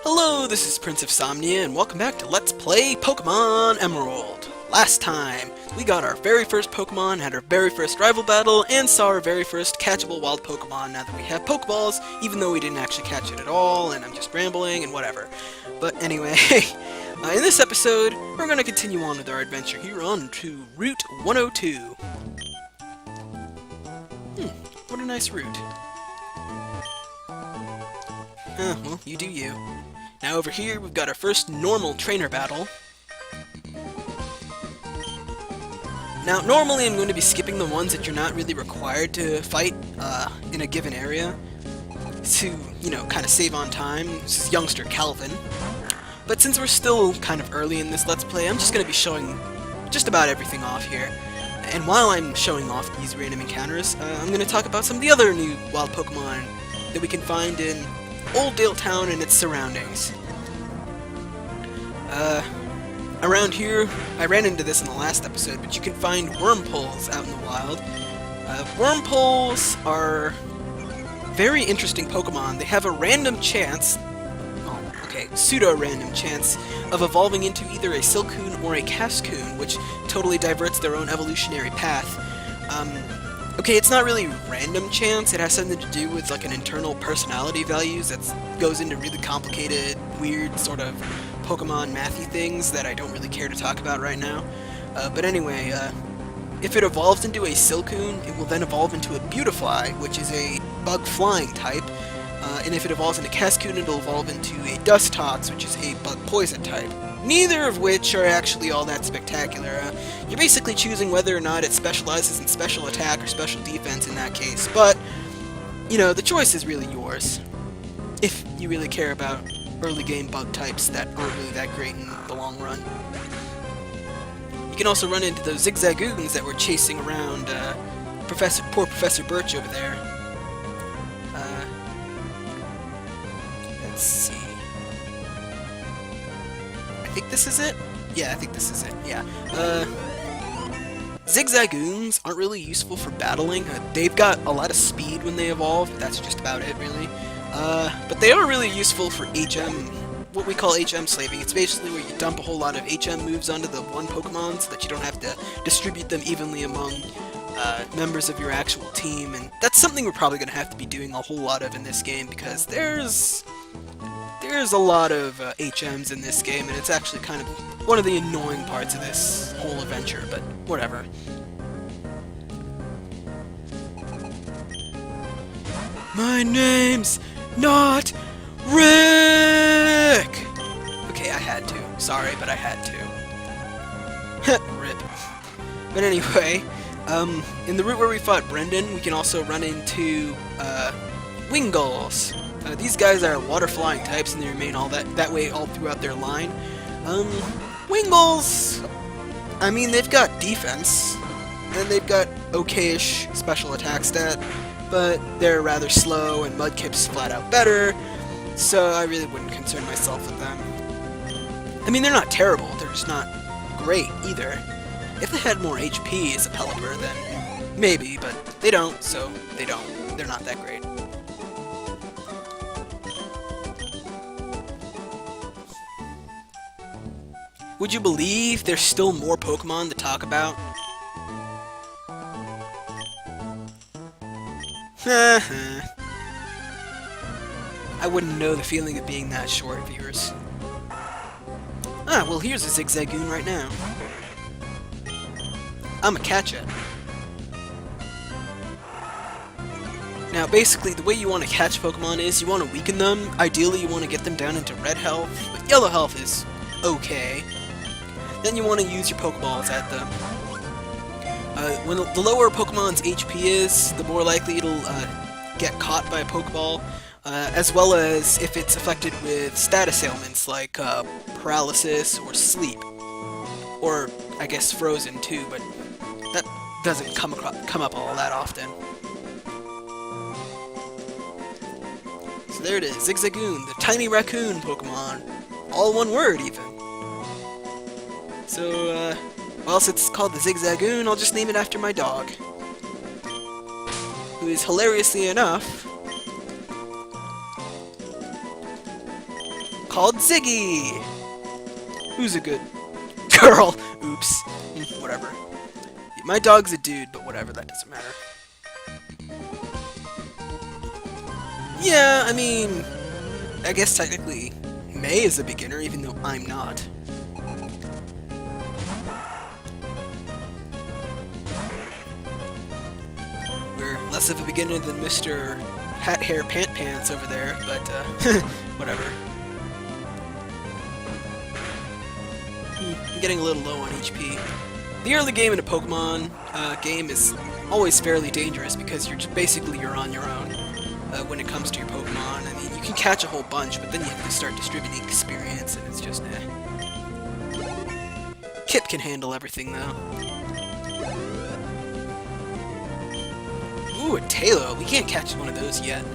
Hello, this is Prince of Somnia, and welcome back to Let's Play Pokemon Emerald. Last time, we got our very first Pokemon, had our very first rival battle, and saw our very first catchable wild Pokemon now that we have Pokeballs, even though we didn't actually catch it at all, and I'm just rambling and whatever. But anyway, in this episode, we're going to continue on with our adventure here on to Route 102. What a nice route. Well, you do you. Now over here, we've got our first normal trainer battle. Now, normally I'm going to be skipping the ones that you're not really required to fight in a given area to, you know, kind of save on time. This is youngster Calvin. But since we're still kind of early in this Let's Play, I'm just going to be showing just about everything off here. And while I'm showing off these random encounters, I'm going to talk about some of the other new wild Pokemon that we can find in Old Dale Town and its surroundings. Around here, I ran into this in the last episode, but you can find Wurmples out in the wild. Wurmples are very interesting Pokemon. They have a random chance, pseudo-random chance, of evolving into either a Silcoon or a Cascoon, which totally diverts their own evolutionary path. Okay, it's not really random chance, it has something to do with like an internal personality values that goes into really complicated, weird sort of Pokemon mathy things that I don't really care to talk about right now. But anyway, if it evolves into a Silcoon, it will then evolve into a Beautifly, which is a bug flying type, and if it evolves into Cascoon, it'll evolve into a Dustox, which is a bug poison type. Neither of which are actually all that spectacular. You're basically choosing whether or not it specializes in special attack or special defense in that case, but, you know, the choice is really yours. If you really care about early game bug types that aren't really that great in the long run. You can also run into those Zigzagoons that were chasing around poor Professor Birch over there. Let's see. I think this is it? Yeah, I think this is it, yeah. Zigzagoons aren't really useful for battling. They've got a lot of speed when they evolve, but that's just about it, really. But they are really useful for HM, what we call HM slaving. It's basically where you dump a whole lot of HM moves onto the one Pokemon so that you don't have to distribute them evenly among members of your actual team, and that's something we're probably going to have to be doing a whole lot of in this game, because there's a lot of HMs in this game, and it's actually kind of one of the annoying parts of this whole adventure, but whatever. My name's not Rick! Okay, I had to. Sorry, but I had to. Rip. But anyway, in the route where we fought Brendan, we can also run into Wingulls. These guys are water-flying types, and they remain that way all throughout their line. Wingulls, I mean, they've got defense, and they've got okay-ish special attack stat, but they're rather slow, and Mudkip's flat out better, so I really wouldn't concern myself with them. I mean, they're not terrible, they're just not great either. If they had more HP as a Pelipper, then maybe, but they don't, so they don't. They're not that great. Would you believe there's still more Pokemon to talk about? I wouldn't know the feeling of being that short, viewers. Ah, well, here's a Zigzagoon right now. I'ma catch it. Now, basically, the way you want to catch Pokemon is you want to weaken them. Ideally, you want to get them down into red health, but yellow health is okay. Then you want to use your Pokeballs at them. When the lower Pokemon's HP is, the more likely it'll get caught by a Pokeball, as well as if it's affected with status ailments like paralysis or sleep. Or, I guess, frozen too, but that doesn't come up all that often. So there it is, Zigzagoon, the tiny raccoon Pokemon. All one word, even. So, well, since it's called the Zigzagoon, I'll just name it after my dog. Who is, hilariously enough, called Ziggy. Who's a good girl? Oops. Whatever. My dog's a dude, but whatever, that doesn't matter. Yeah, I mean, I guess technically May is a beginner, even though I'm not. We're less of a beginner than Mr. Hat Hair Pant Pants over there, but whatever. I'm getting a little low on HP. The early game in a Pokemon game is always fairly dangerous because you're just basically on your own when it comes to your Pokemon. I mean, you can catch a whole bunch, but then you have to start distributing experience, and it's just Kip can handle everything, though. Ooh, a Talo. We can't catch one of those yet.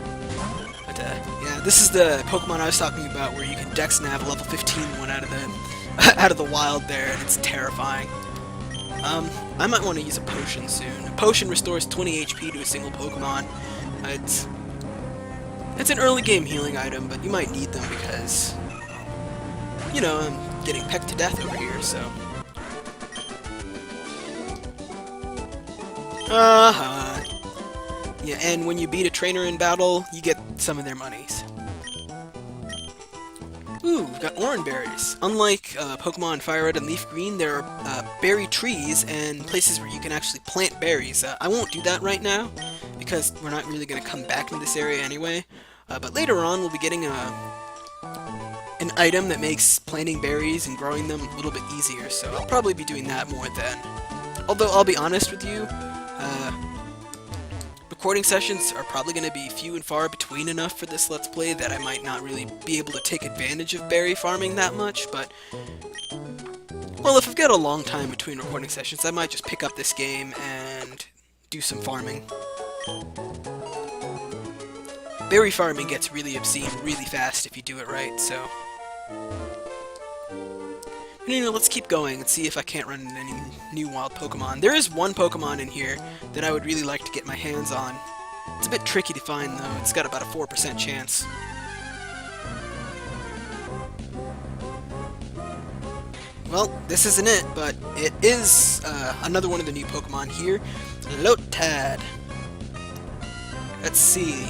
But, yeah, this is the Pokemon I was talking about where you can Dex Nav a level 15 one out of the, out of the wild there, and it's terrifying. I might want to use a potion soon. A potion restores 20 HP to a single Pokemon. It's an early game healing item, but you might need them because, you know, I'm getting pecked to death over here, so. Yeah, and when you beat a trainer in battle, you get some of their monies. Ooh, we've got orange berries. Unlike Pokemon Fire Red and Leaf Green, there are berry trees and places where you can actually plant berries. I won't do that right now, because we're not really going to come back into this area anyway. But later on, we'll be getting an item that makes planting berries and growing them a little bit easier, so I'll probably be doing that more then. Although, I'll be honest with you, recording sessions are probably going to be few and far between enough for this Let's Play that I might not really be able to take advantage of berry farming that much, but, well, if I've got a long time between recording sessions, I might just pick up this game and do some farming. Berry farming gets really obscene really fast if you do it right, so. But, you know, let's keep going and see if I can't run into any new wild Pokemon. There is one Pokemon in here that I would really like to get my hands on. It's a bit tricky to find, though. It's got about a 4% chance. Well, this isn't it, but it is another one of the new Pokemon here. Lotad. Let's see.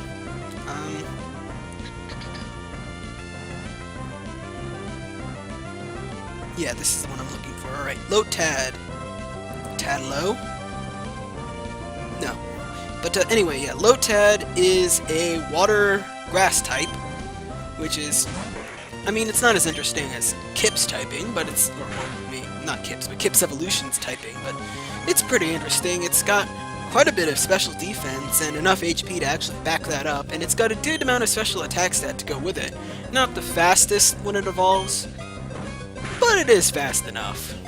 Yeah, this is the one I'm looking for. Alright, Lotad. Tadlow? No. But anyway, yeah, Lotad is a water grass type, which is, I mean, it's not as interesting as Kip's typing, but it's, not Kip's, but Kip's Evolution's typing, but it's pretty interesting. It's got quite a bit of special defense and enough HP to actually back that up, and it's got a good amount of special attack stat to go with it. Not the fastest when it evolves, but it is fast enough.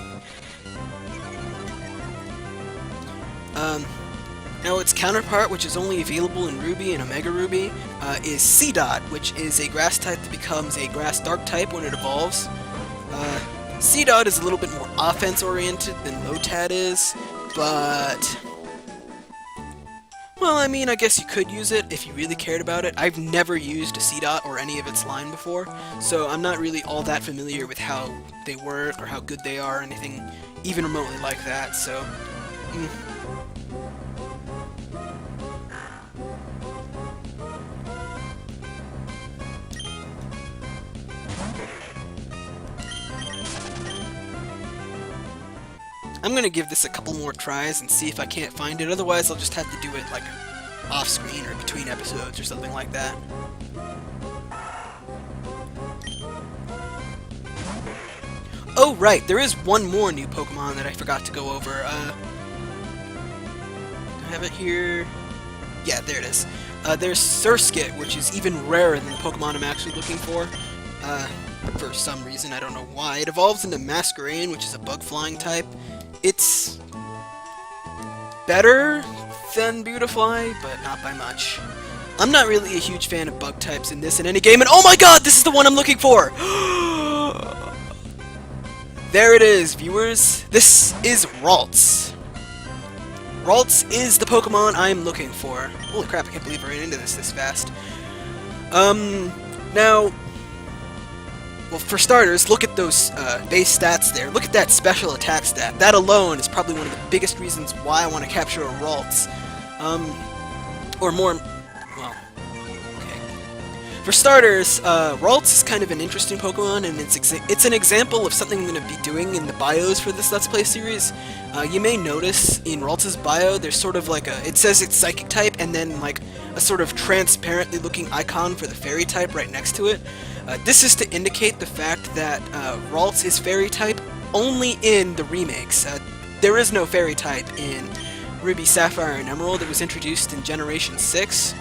Now its counterpart, which is only available in Ruby and Omega Ruby, is Seedot, which is a grass type that becomes a grass dark type when it evolves. Seedot is a little bit more offense-oriented than Lotad is, but, well, I mean, I guess you could use it if you really cared about it. I've never used a Seedot or any of its line before, so I'm not really all that familiar with how they work or how good they are or anything even remotely like that, so. I'm gonna give this a couple more tries and see if I can't find it, otherwise I'll just have to do it, like, off-screen or between episodes or something like that. Oh, right, there is one more new Pokemon that I forgot to go over. Do I have it here? Yeah, there it is. There's Surskit, which is even rarer than the Pokemon I'm actually looking for some reason, I don't know why. It evolves into Masquerain, which is a bug-flying type. It's better than Beautifly, but not by much. I'm not really a huge fan of bug types in this in any game, and oh my god, this is the one I'm looking for! There it is, viewers. This is Ralts. Ralts is the Pokemon I'm looking for. Holy crap, I can't believe I ran into this fast. Now, well, for starters, look at those base stats there. Look at that special attack stat. That alone is probably one of the biggest reasons why I want to capture a Ralts. Or more... well, okay. For starters, Ralts is kind of an interesting Pokemon, and it's an example of something I'm going to be doing in the bios for this Let's Play series. You may notice in Ralts' bio, there's sort of like it says it's Psychic type, and then like a sort of transparently looking icon for the Fairy type right next to it. This is to indicate the fact that Ralts is Fairy type only in the remakes. There is no Fairy type in Ruby, Sapphire, and Emerald. It was introduced in Generation 6.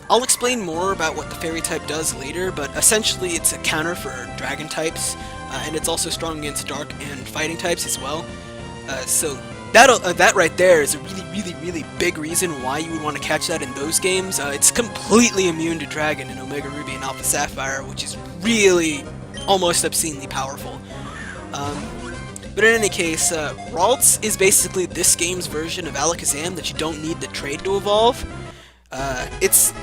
I'll explain more about what the Fairy type does later, but essentially it's a counter for Dragon types, and it's also strong against Dark and Fighting types as well. So that right there is a really big reason why you would want to catch that in those games. It's completely immune to Dragon in Omega Ruby and Alpha Sapphire, which is really almost obscenely powerful. But in any case, Ralts is basically this game's version of Alakazam that you don't need to trade to evolve. It's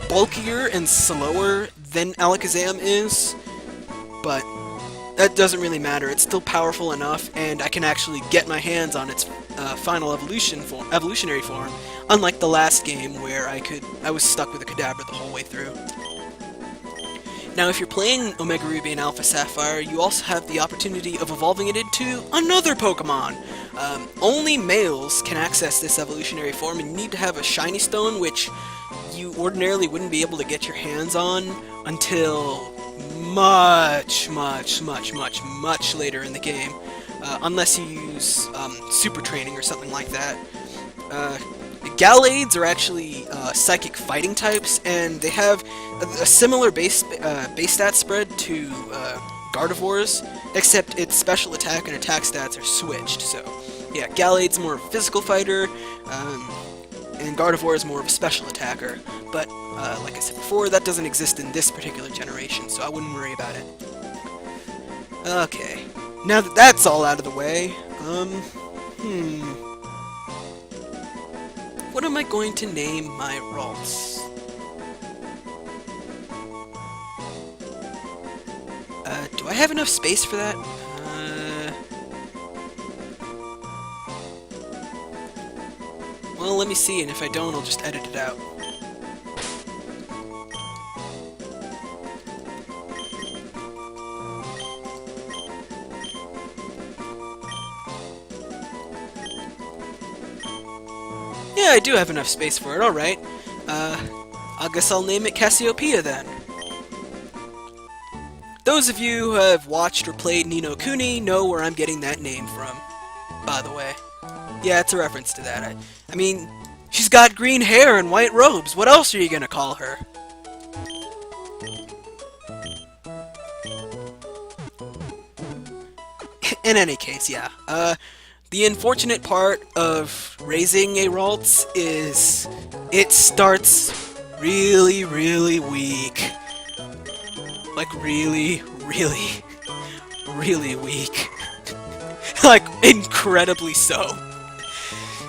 bulkier and slower than Alakazam is, but that doesn't really matter. It's still powerful enough, and I can actually get my hands on its final evolutionary form, unlike the last game where I was stuck with a Kadabra the whole way through. Now, if you're playing Omega Ruby and Alpha Sapphire, you also have the opportunity of evolving it into another Pokemon. Only males can access this evolutionary form, and you need to have a Shiny Stone, which you ordinarily wouldn't be able to get your hands on until much later in the game, unless you use Super Training or something like that. Gallades are actually Psychic Fighting types, and they have a similar base stat spread to Gardevoir's, except its special attack and attack stats are switched. So, yeah, Gallade's more of a physical fighter, and Gardevoir is more of a special attacker. But, like I said before, that doesn't exist in this particular generation, so I wouldn't worry about it. Okay, now that that's all out of the way, what am I going to name my Ralts? Do I have enough space for that? Well, let me see, and if I don't, I'll just edit it out. Yeah, I do have enough space for it, alright. I guess I'll name it Cassiopeia then. Those of you who have watched or played Ni no Kuni know where I'm getting that name from, by the way. Yeah, it's a reference to that. I mean, she's got green hair and white robes. What else are you gonna call her? In any case, yeah. The unfortunate part of raising a Ralts is it starts really weak. Like really weak. Like incredibly so.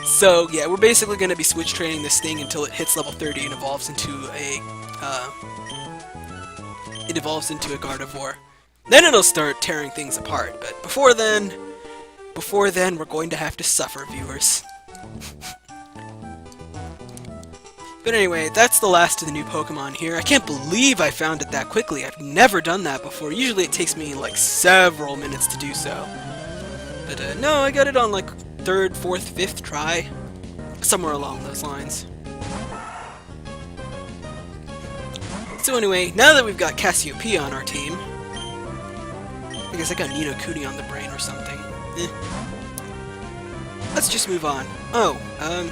So yeah, we're basically going to be switch training this thing until it hits level 30 and evolves into a Gardevoir. Then it'll start tearing things apart, but before then, we're going to have to suffer, viewers. But anyway, that's the last of the new Pokemon here. I can't believe I found it that quickly. I've never done that before. Usually it takes me like several minutes to do so. But no, I got it on like 3rd, 4th, 5th try. Somewhere along those lines. So anyway, now that we've got Cassiopeia on our team, I guess I got Ni no Kuni on the brain or something. Let's just move on. Oh, well,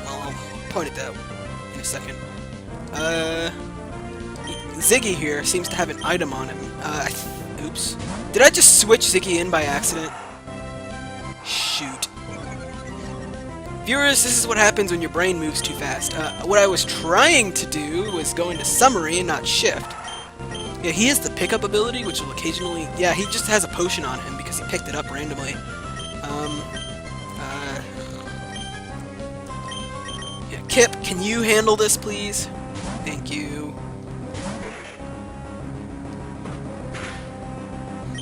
I'll point it out in a second. Ziggy here seems to have an item on him. Oops. Did I just switch Ziggy in by accident? Shoot. Viewers, this is what happens when your brain moves too fast. What I was trying to do was go into summary and not shift. Yeah, he has the pickup ability, which will occasionally... Yeah, he just has a potion on him because he picked it up randomly. Yeah, Kip, can you handle this, please? Thank you.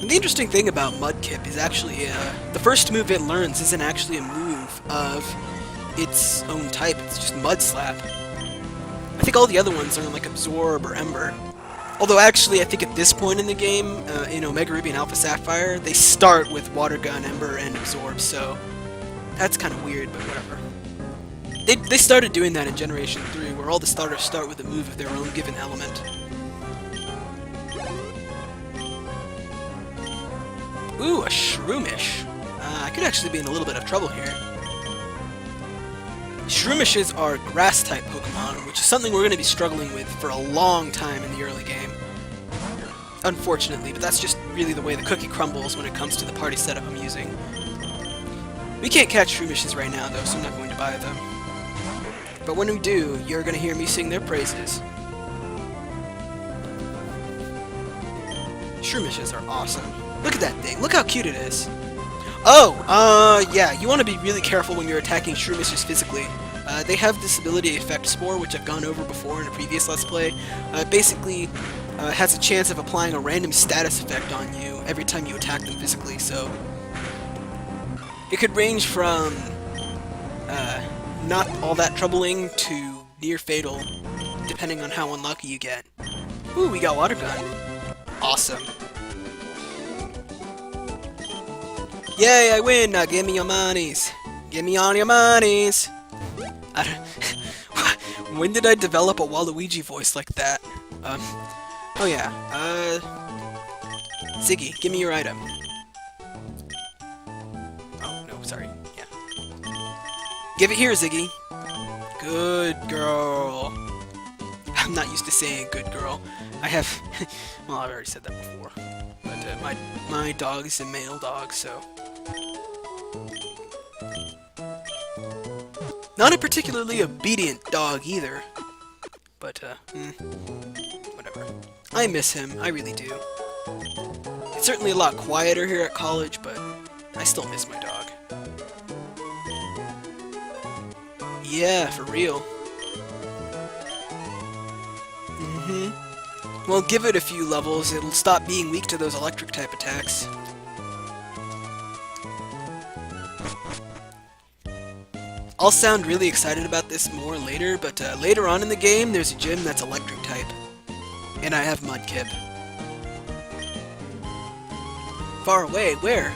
And the interesting thing about Mudkip is actually the first move it learns isn't actually a move of its own type. It's just Mud Slap. I think all the other ones learn like Absorb or Ember. Although actually, I think at this point in the game, in Omega Ruby and Alpha Sapphire, they start with Water Gun, Ember, and Absorb, so that's kind of weird, but whatever. They started doing that in Generation 3, where all the starters start with a move of their own given element. Ooh, a Shroomish. I could actually be in a little bit of trouble here. Shroomishes are Grass-type Pokemon, which is something we're going to be struggling with for a long time in the early game. Unfortunately, but that's just really the way the cookie crumbles when it comes to the party setup I'm using. We can't catch Shroomishes right now, though, so I'm not going to buy them. But when we do, you're going to hear me sing their praises. Shroomishes are awesome. Look at that thing. Look how cute it is. Oh, yeah, you want to be really careful when you're attacking Shroomishes physically. They have this ability Effect Spore, which I've gone over before in a previous Let's Play. Basically, has a chance of applying a random status effect on you every time you attack them physically, so... It could range from, not all that troubling to near fatal, depending on how unlucky you get. Ooh, we got Water Gun. Awesome. Yay, I win! Now give me your monies! Give me all your monies! When did I develop a Waluigi voice like that? Oh yeah, Ziggy, give me your item. Oh, no, sorry, yeah. Give it here, Ziggy! Good girl. I'm not used to saying good girl. I have... well, I've already said that before. But, my dog is a male dog, so... Not a particularly obedient dog, either. But, whatever. I miss him, I really do. It's certainly a lot quieter here at college, but I still miss my dog. Yeah, for real. Well, give it a few levels, it'll stop being weak to those electric-type attacks. I'll sound really excited about this more later, but later on in the game, there's a gym that's electric-type. And I have Mudkip. Far away, where?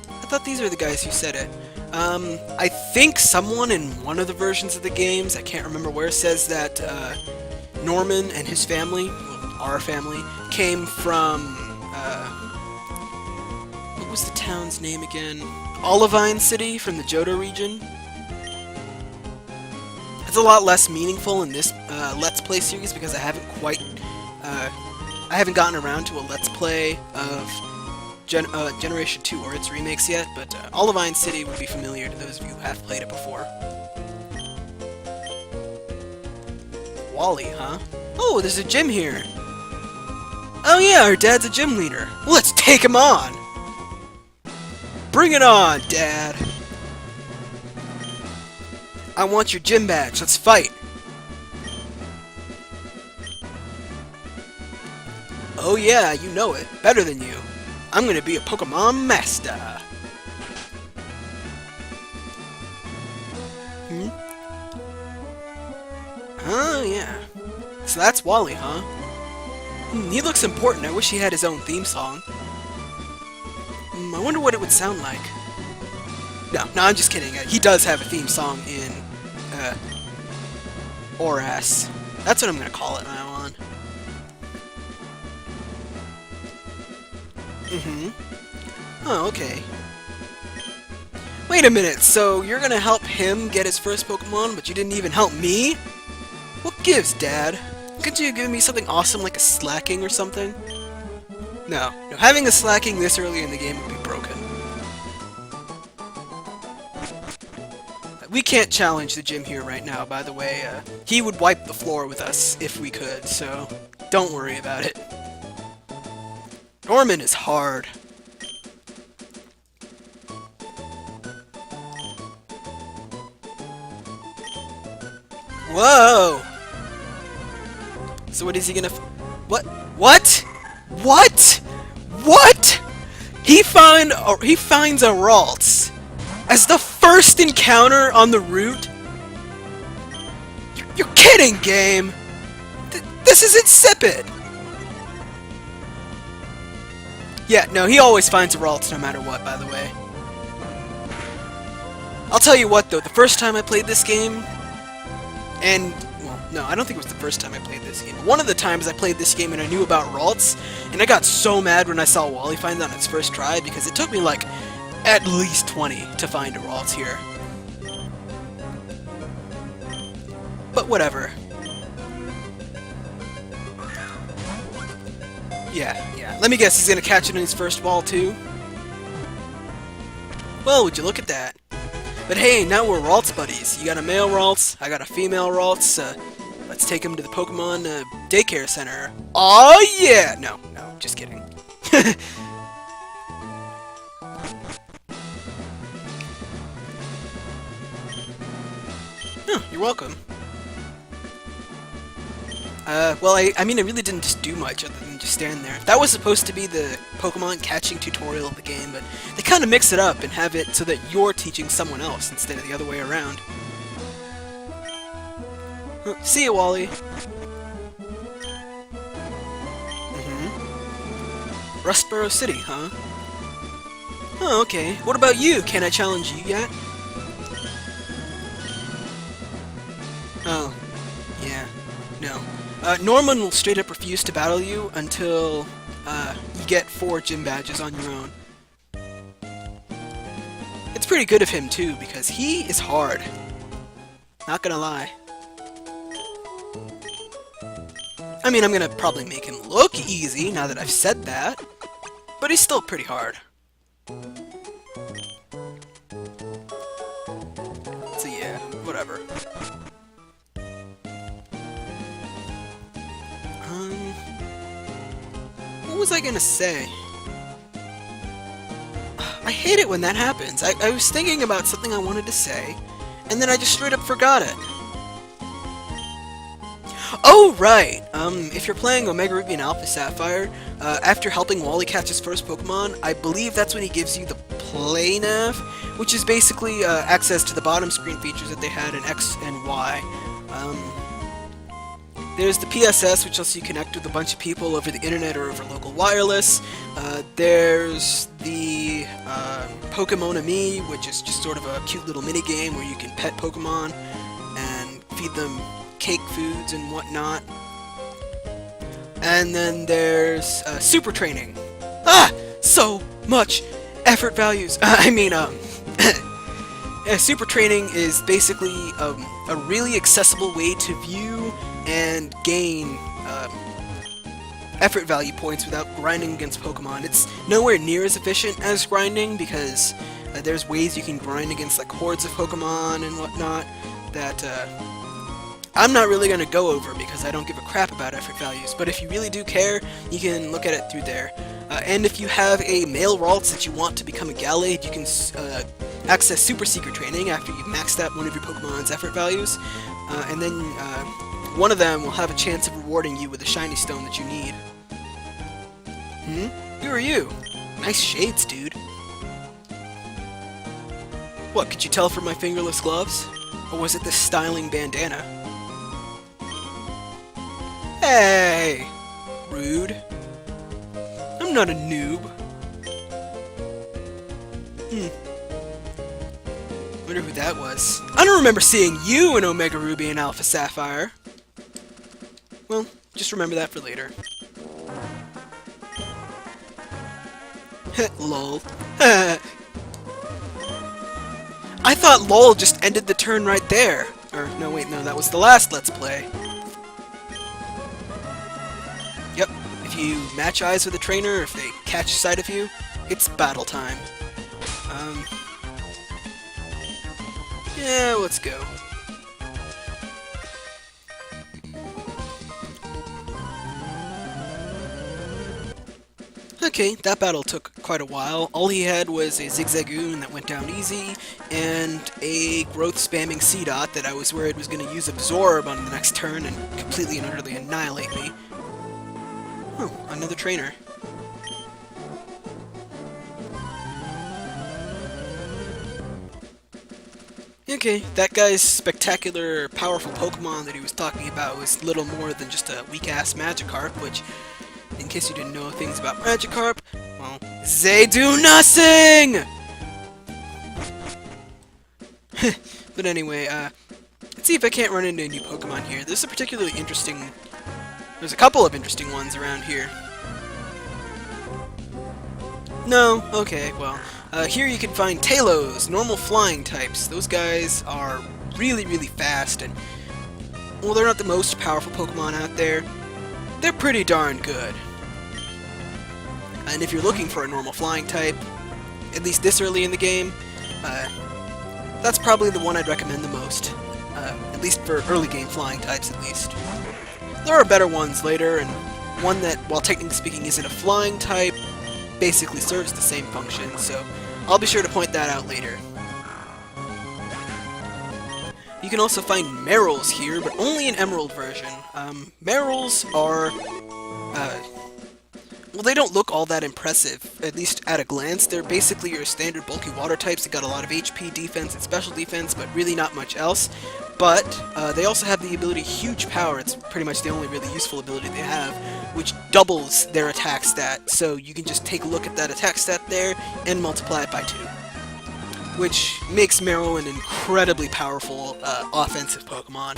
I thought these are the guys who said it. I think someone in one of the versions of the games, I can't remember where, says that Norman and his family, well, our family, came from, what was the town's name again? Olivine City from the Johto region. It's a lot less meaningful in this Let's Play series because I haven't gotten around to a Let's Play of Generation 2 or its remakes yet, but Olivine City would be familiar to those of you who have played it before. Wally, huh? Oh, there's a gym here! Oh yeah, our dad's a gym leader! Let's take him on! Bring it on, Dad! I want your gym badge, let's fight! Oh yeah, you know it, better than you. I'm gonna be a Pokemon Master! Oh yeah. So that's Wally, huh? He looks important, I wish he had his own theme song. I wonder what it would sound like. No, I'm just kidding. He does have a theme song in, Oras. That's what I'm gonna call it now on. Oh, okay. Wait a minute, so you're gonna help him get his first Pokemon, but you didn't even help me? What gives, Dad? Couldn't you give me something awesome like a Slacking or something? No, having a Slacking this early in the game would be broken. We can't challenge the gym here right now, by the way. He would wipe the floor with us if we could, so don't worry about it. Norman is hard. Whoa! So what is he gonna What? What? What? What? He finds a Ralts as the first encounter on the route? You're kidding, game! This is insipid! Yeah, no, he always finds a Ralts no matter what, by the way. I'll tell you what, though, the first time I played this game, and, well, no, I don't think it was the first time I played this game, but one of the times I played this game and I knew about Ralts, and I got so mad when I saw Wally find it on its first try, because it took me, like, at least 20 to find a Ralts here. But whatever. Yeah. Let me guess, he's gonna catch it in his first wall, too? Well, would you look at that. But hey, now we're Ralts buddies. You got a male Ralts, I got a female Ralts. Let's take him to the Pokemon daycare center. Oh yeah! No, just kidding. Oh, you're welcome. Well, I mean, I really didn't just do much other than just stand there. That was supposed to be the Pokemon catching tutorial of the game, but they kind of mix it up and have it so that you're teaching someone else instead of the other way around. See you, Wally. Rustboro City, huh? Oh, okay. What about you? Can I challenge you yet? Oh, yeah. No. Norman will straight up refuse to battle you until you get 4 gym badges on your own. It's pretty good of him too, because he is hard. Not gonna lie. I mean, I'm gonna probably make him look easy now that I've said that, but he's still pretty hard. So yeah, whatever. What was I gonna say? I hate it when that happens. I was thinking about something I wanted to say, and then I just straight up forgot it. Oh, right! If you're playing Omega Ruby and Alpha Sapphire, after helping Wally catch his first Pokemon, I believe that's when he gives you the Play Nav, which is basically access to the bottom screen features that they had in X and Y. There's the PSS, which lets you connect with a bunch of people over the internet or over local wireless. There's the Pokemon Me, which is just sort of a cute little mini game where you can pet Pokemon and feed them cake foods and whatnot. And then there's Super Training. Ah! So much effort values! Super Training is basically a really accessible way to view and gain effort value points without grinding against Pokemon. It's nowhere near as efficient as grinding because there's ways you can grind against like hordes of Pokemon and whatnot that I'm not really going to go over because I don't give a crap about effort values, but if you really do care, you can look at it through there. And if you have a male Ralts that you want to become a Gallade, you can access Super Secret Training after you've maxed out one of your Pokemon's effort values, and then one of them will have a chance of rewarding you with a shiny stone that you need. Who are you? Nice shades, dude. What, could you tell from my fingerless gloves? Or was it this styling bandana? Hey! Rude. I'm not a noob. Wonder who that was. I don't remember seeing you in Omega Ruby and Alpha Sapphire. Well, just remember that for later. Lol. I thought LOL just ended the turn right there. Or, no, wait, no, that was the last Let's Play. Yep, if you match eyes with a trainer, if they catch sight of you, it's battle time. Yeah, let's go. Okay, that battle took quite a while. All he had was a Zigzagoon that went down easy, and a growth-spamming Seedot that I was worried was going to use Absorb on the next turn and completely and utterly annihilate me. Oh, another trainer. Okay, that guy's spectacular, powerful Pokemon that he was talking about was little more than just a weak-ass Magikarp, which, in case you didn't know things about Magikarp, well, they do nothing! But anyway, let's see if I can't run into a new Pokemon here. There's a couple of interesting ones around here. No? Okay, well, here you can find Talos, normal flying types. Those guys are really, really fast, and, well, they're not the most powerful Pokemon out there. They're pretty darn good. And if you're looking for a normal flying type, at least this early in the game, that's probably the one I'd recommend the most. At least for early game flying types, at least. There are better ones later, and one that, while technically speaking isn't a flying type, basically serves the same function, so I'll be sure to point that out later. You can also find Merrills here, but only an Emerald version. Merrills are, well, they don't look all that impressive, at least at a glance. They're basically your standard bulky water types that got a lot of HP, defense, and special defense, but really not much else. But they also have the ability Huge Power. It's pretty much the only really useful ability they have, which doubles their attack stat. So you can just take a look at that attack stat there and multiply it by 2. Which makes Meryl an incredibly powerful offensive Pokemon.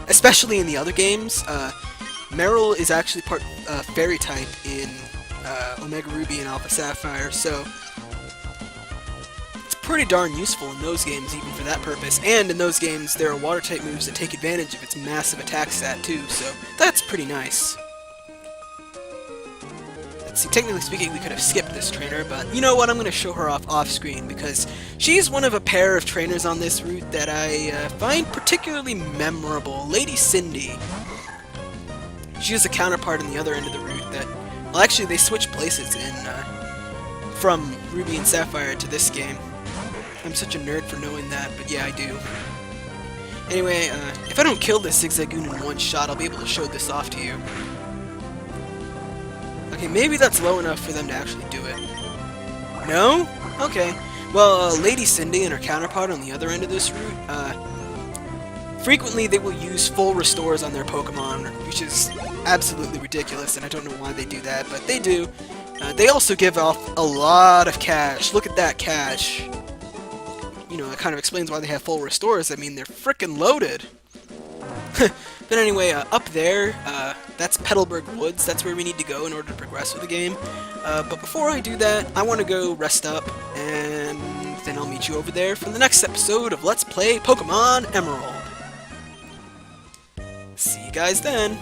Especially in the other games. Meryl is actually part Fairy type in Omega Ruby and Alpha Sapphire, so it's pretty darn useful in those games even for that purpose. And in those games, there are Water type moves that take advantage of its massive attack stat too, so that's pretty nice. Let's see, technically speaking, we could have skipped this trainer, but you know what, I'm going to show her off screen because she's one of a pair of trainers on this route that I find particularly memorable. Lady Cindy. She has a counterpart on the other end of the route that, well, actually they switched places in from Ruby and Sapphire to this game. I'm such a nerd for knowing that, but yeah, I do. Anyway, if I don't kill this Zigzagoon in one shot, I'll be able to show this off to you. Okay, maybe that's low enough for them to actually do it. No? Okay. Well, Lady Cindy and her counterpart on the other end of this route, frequently they will use full restores on their Pokemon, which is absolutely ridiculous, and I don't know why they do that, but they do. They also give off a lot of cash. Look at that cash. You know, it kind of explains why they have full restores. I mean, they're frickin' loaded. But anyway, up there, that's Petalburg Woods. That's where we need to go in order to progress with the game. But before I do that, I want to go rest up, and then I'll meet you over there for the next episode of Let's Play Pokemon Emerald. See you guys then.